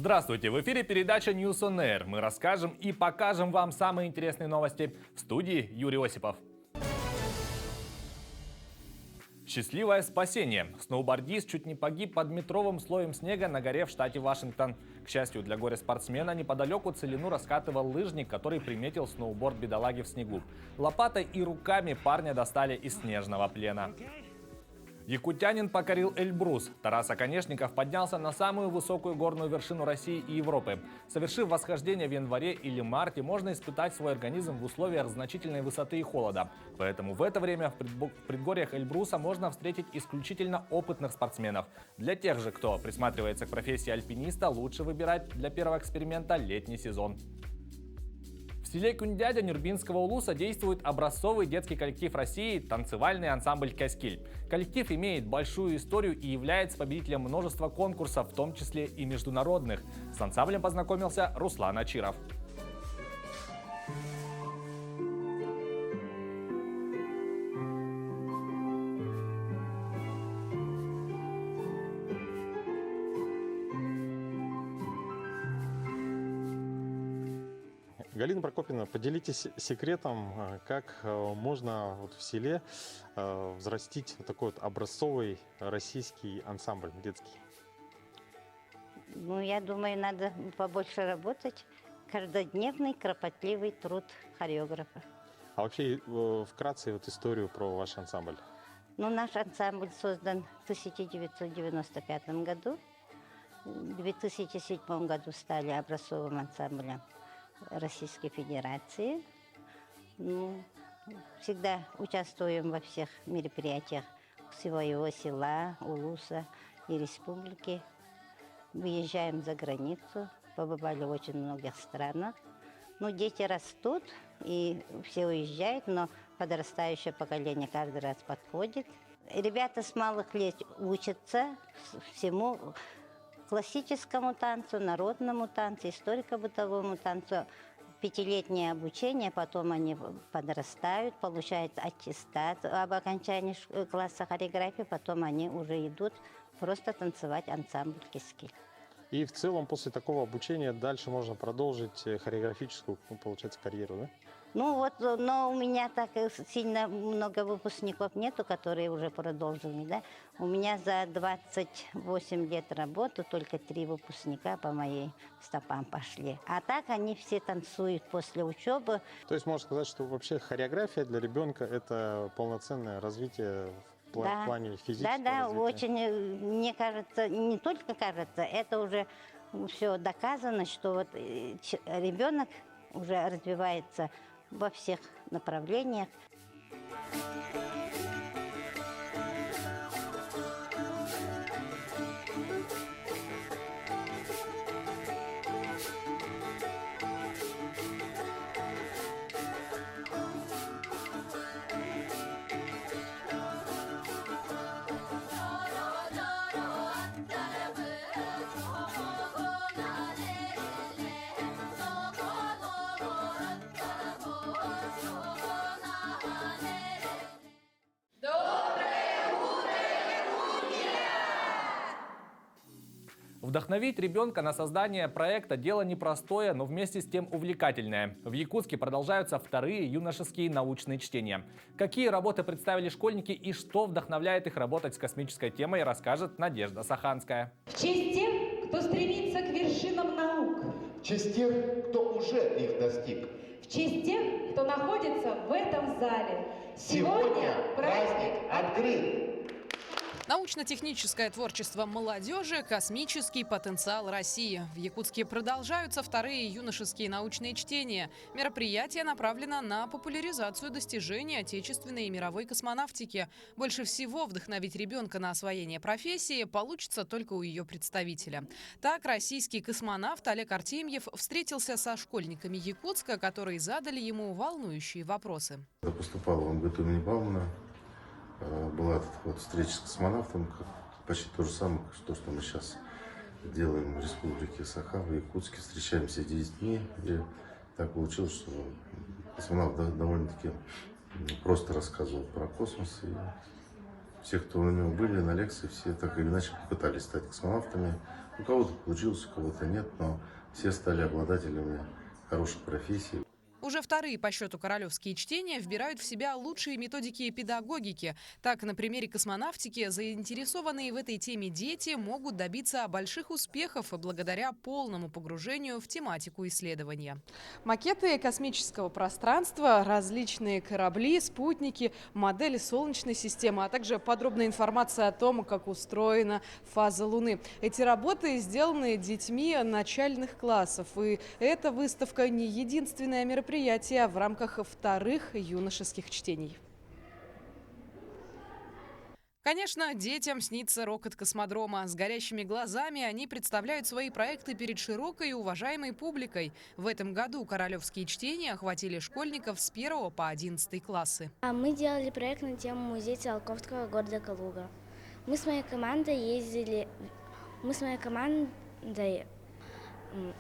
Здравствуйте! В эфире передача News on Air. Мы расскажем и покажем вам самые интересные новости. В студии Юрий Осипов. Счастливое спасение. Сноубордист чуть не погиб под метровым слоем снега на горе в штате Вашингтон. К счастью для горе-спортсмена, неподалеку целину раскатывал лыжник, который приметил сноуборд бедолаги в снегу. Лопатой и руками парня достали из снежного плена. Якутянин покорил Эльбрус. Тарас Оконешников поднялся на самую высокую горную вершину России и Европы. Совершив восхождение в январе или марте, можно испытать свой организм в условиях значительной высоты и холода. Поэтому в это время в предгорьях Эльбруса можно встретить исключительно опытных спортсменов. Для тех же, кто присматривается к профессии альпиниста, лучше выбирать для первого эксперимента летний сезон. В селе Кундядя Нюрбинского улуса действует образцовый детский коллектив России «Танцевальный ансамбль Каскиль». Коллектив имеет большую историю и является победителем множества конкурсов, в том числе и международных. С ансамблем познакомился Руслан Ачиров. Галина Прокопьевна, поделитесь секретом, как можно в селе взрастить такой образцовый российский ансамбль детский. Я думаю, надо побольше работать. Каждодневный, кропотливый труд хореографа. А вообще, вкратце историю про ваш ансамбль. Наш ансамбль создан в 1995 году. В 2007 году стали образцовым ансамблем Российской Федерации. Всегда участвуем во всех мероприятиях своего села, улуса и республики. Выезжаем за границу, побывали в очень многих странах. Дети растут, и все уезжают, но подрастающее поколение каждый раз подходит. Ребята с малых лет учатся всему: классическому танцу, народному танцу, историко-бытовому танцу. 5-летнее обучение, потом они подрастают, получают аттестат об окончании класса хореографии, потом они уже идут просто танцевать ансамбль Каскиль. И в целом после такого обучения дальше можно продолжить хореографическую, получается, карьеру, да? Но у меня так сильно много выпускников нету, которые уже продолжили, да. У меня за 28 лет работы только 3 выпускника по моей стопам пошли. А так они все танцуют после учебы. То есть можно сказать, что вообще хореография для ребенка – это полноценное развитие в плане физического Да, развития? очень, мне кажется, не только кажется, это уже все доказано, что ребенок уже развивается во всех направлениях. Вдохновить ребенка на создание проекта – дело непростое, но вместе с тем увлекательное. В Якутске продолжаются вторые юношеские научные чтения. Какие работы представили школьники и что вдохновляет их работать с космической темой, расскажет Надежда Саханская. В честь тех, кто стремится к вершинам наук. В честь тех, кто уже их достиг. В честь тех, кто находится в этом зале. Сегодня праздник открыт. Научно-техническое творчество молодежи – космический потенциал России. В Якутске продолжаются вторые юношеские научные чтения. Мероприятие направлено на популяризацию достижений отечественной и мировой космонавтики. Больше всего вдохновить ребенка на освоение профессии получится только у ее представителя. Так, российский космонавт Олег Артемьев встретился со школьниками Якутска, которые задали ему волнующие вопросы. Я поступал в МГТУ имени Баумана. Была встреча с космонавтом, почти то же самое, что мы сейчас делаем в республике Саха, в Якутске. Встречаемся 10 дней. И так получилось, что космонавт довольно-таки просто рассказывал про космос. И все, кто у него были на лекции, все так или иначе пытались стать космонавтами. У кого-то получилось, у кого-то нет, но все стали обладателями хороших профессий. Уже вторые по счету королевские чтения вбирают в себя лучшие методики педагогики. Так, на примере космонавтики заинтересованные в этой теме дети могут добиться больших успехов благодаря полному погружению в тематику исследования. Макеты космического пространства, различные корабли, спутники, модели Солнечной системы, а также подробная информация о том, как устроена фаза Луны. Эти работы сделаны детьми начальных классов. И эта выставка не единственное мероприятие в рамках вторых юношеских чтений. Конечно, детям снится рокот космодрома. С горящими глазами они представляют свои проекты перед широкой и уважаемой публикой. В этом году королевские чтения охватили школьников с 1 по 11 классы. Мы делали проект на тему музея Циолковского города Калуга. Мы с моей командой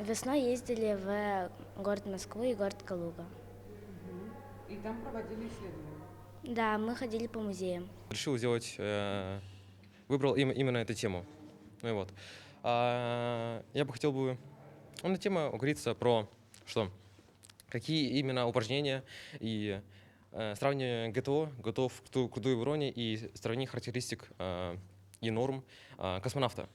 весной ездили в город Москву и город Калуга. И там проводили исследования? Да, мы ходили по музеям. Решил сделать, выбрал именно эту тему. Ну и вот. Я бы хотел на тему говорится про что? Какие именно упражнения и сравнивание ГТО, готов к трудовой обороне и сравнение характеристик и норм космонавта.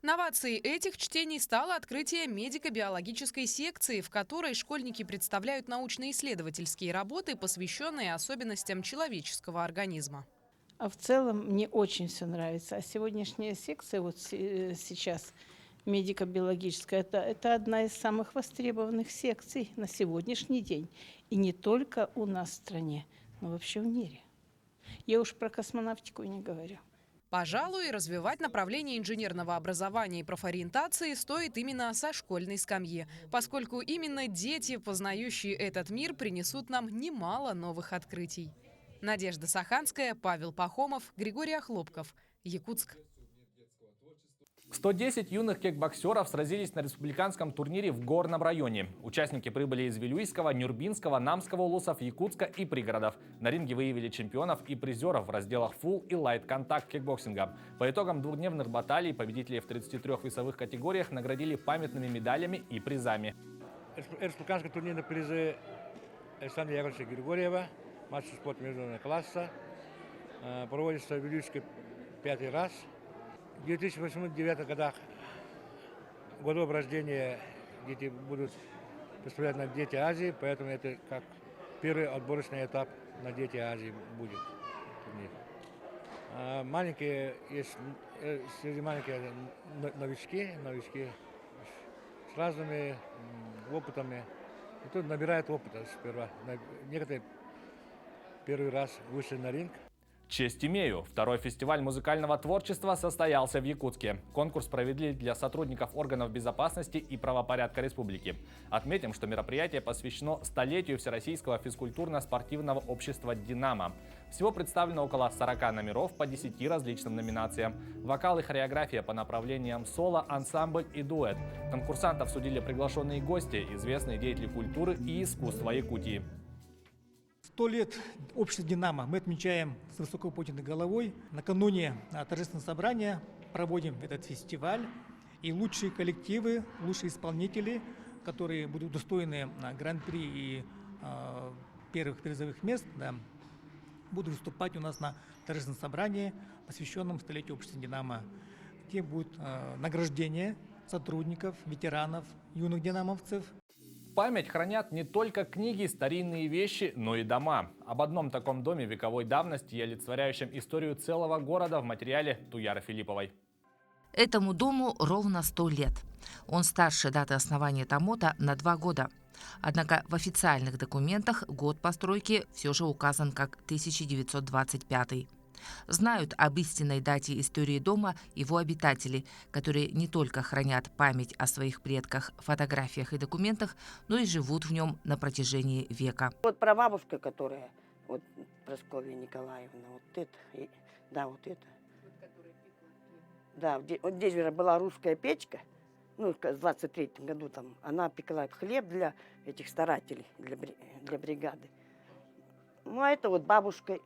Новацией этих чтений стало открытие медико-биологической секции, в которой школьники представляют научно-исследовательские работы, посвященные особенностям человеческого организма. А в целом мне очень все нравится. А сегодняшняя секция, вот сейчас медико-биологическая, это одна из самых востребованных секций на сегодняшний день. И не только у нас в стране, но вообще в мире. Я уж про космонавтику не говорю. Пожалуй, развивать направление инженерного образования и профориентации стоит именно со школьной скамьи, поскольку именно дети, познающие этот мир, принесут нам немало новых открытий. Надежда Саханская, Павел Пахомов, Григорий Охлопков. Якутск. 110 юных кикбоксеров сразились на республиканском турнире в Горном районе. Участники прибыли из Вилюйского, Нюрбинского, Намского улусов, Якутска и пригородов. На ринге выявили чемпионов и призеров в разделах фулл и лайт-контакт кикбоксинга. По итогам двухдневных баталий победителей в 33 весовых категориях наградили памятными медалями и призами. Республиканские турнирные призы Александра Яковлевича Григорьева, мастер спорта международного класса, проводится в Вилюйске 5-й раз. В 2008-2009 годах годов рождения дети будут представлять на Дети Азии, поэтому это как первый отборочный этап на Дети Азии будет турнир. Маленькие, есть среди маленьких новички с разными опытами. И тут набирают опыта сперва. Некоторые первый раз вышли на ринг. Честь имею. Второй фестиваль музыкального творчества состоялся в Якутске. Конкурс провели для сотрудников органов безопасности и правопорядка республики. Отметим, что мероприятие посвящено столетию Всероссийского физкультурно-спортивного общества «Динамо». Всего представлено около 40 номеров по 10 различным номинациям. Вокал и хореография по направлениям соло, ансамбль и дуэт. Конкурсантов судили приглашенные гости, известные деятели культуры и искусства Якутии. 100 лет общества «Динамо» мы отмечаем с высоко поднятой головой. Накануне торжественного собрания проводим этот фестиваль. И лучшие коллективы, лучшие исполнители, которые будут удостоены гран-при и первых призовых мест, да, будут выступать у нас на торжественном собрании, посвященном столетию общества «Динамо», где будет награждение сотрудников, ветеранов, юных динамовцев. Память хранят не только книги, старинные вещи, но и дома. Об одном таком доме вековой давности и олицетворяющем историю целого города в материале Туяры Филипповой. Этому дому ровно 100 лет. Он старше даты основания Тамота на 2 года. Однако в официальных документах год постройки все же указан как 1925. Знают об истинной дате истории дома его обитатели, которые не только хранят память о своих предках в фотографиях и документах, но и живут в нем на протяжении века. Вот прабабушка, которая, вот Прасковья Николаевна, вот это, да, вот это. Да, вот здесь же была русская печка, ну, в 23-м году там, она пекла хлеб для этих старателей, для бригады. Ну, а это вот бабушка,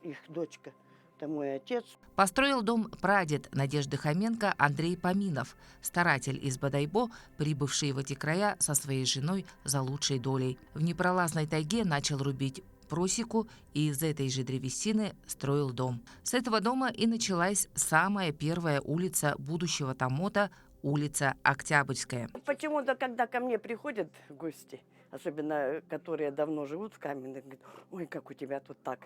их дочка, Это мой отец. Построил дом прадед Надежды Хоменко Андрей Поминов, старатель из Бодайбо, прибывший в эти края со своей женой за лучшей долей. В непролазной тайге начал рубить просеку и из этой же древесины строил дом. С этого дома и началась самая первая улица будущего Томота, улица Октябрьская. Почему-то, когда ко мне приходят гости, особенно которые давно живут в Каменных, говорят: ой, как у тебя тут так,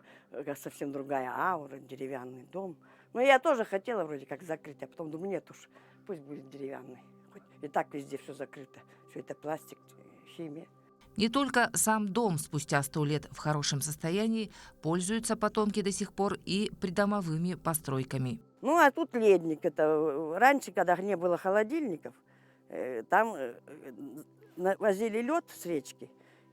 совсем другая аура, деревянный дом. Но я тоже хотела вроде как закрыть, а потом думаю, нет уж, пусть будет деревянный. Хоть и так везде все закрыто, все это пластик, химия. Не только сам дом спустя 100 лет в хорошем состоянии, пользуются потомки до сих пор и придомовыми постройками. Ну, а тут ледник. Это раньше, когда не было холодильников, там возили лед с речки,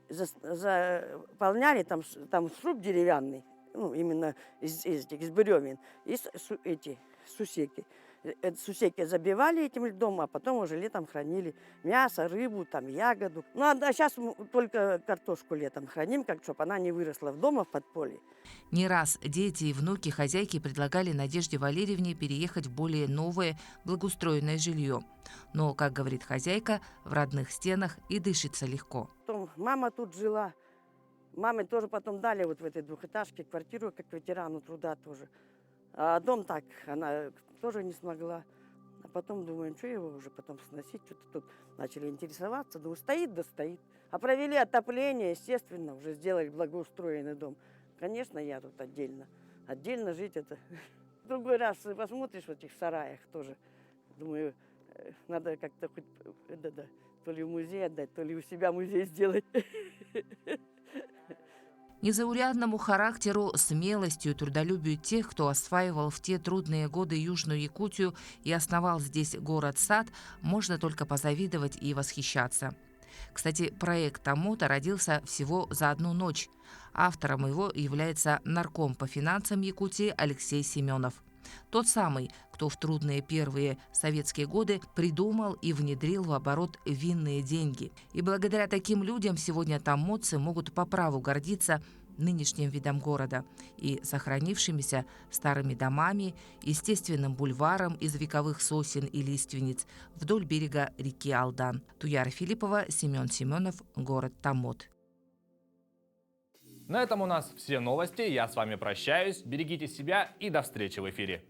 заполняли там сруб деревянный, ну, именно из бревен, и эти сусеки. Сусеки забивали этим льдом, а потом уже летом хранили мясо, рыбу, там, ягоду. Ну, а сейчас мы только картошку летом храним, как чтобы она не выросла в дома в подполье. Не раз дети и внуки хозяйки предлагали Надежде Валерьевне переехать в более новое, благоустроенное жилье. Но, как говорит хозяйка, в родных стенах и дышится легко. Потом мама тут жила. Маме тоже потом дали вот в этой двухэтажке квартиру, как ветерану труда тоже. А дом так, она тоже не смогла. А потом думаю, что его уже потом сносить, что-то тут начали интересоваться. Думаю, стоит да стоит. А провели отопление, естественно, уже сделали благоустроенный дом. Конечно, я тут отдельно. Отдельно жить это. В другой раз посмотришь в этих сараях тоже. Думаю, надо как-то хоть то ли в музей отдать, то ли у себя музей сделать. Незаурядному характеру, смелостью и трудолюбию тех, кто осваивал в те трудные годы Южную Якутию и основал здесь город-сад, можно только позавидовать и восхищаться. Кстати, проект Томота родился всего за одну ночь. Автором его является нарком по финансам Якутии Алексей Семенов. Тот самый, кто в трудные первые советские годы придумал и внедрил в оборот винные деньги. И благодаря таким людям сегодня томотцы могут по праву гордиться нынешним видом города и сохранившимися старыми домами, естественным бульваром из вековых сосен и лиственниц вдоль берега реки Алдан. Туяра Филиппова, Семен Семенов, город Томот. На этом у нас все новости. Я с вами прощаюсь. Берегите себя и до встречи в эфире.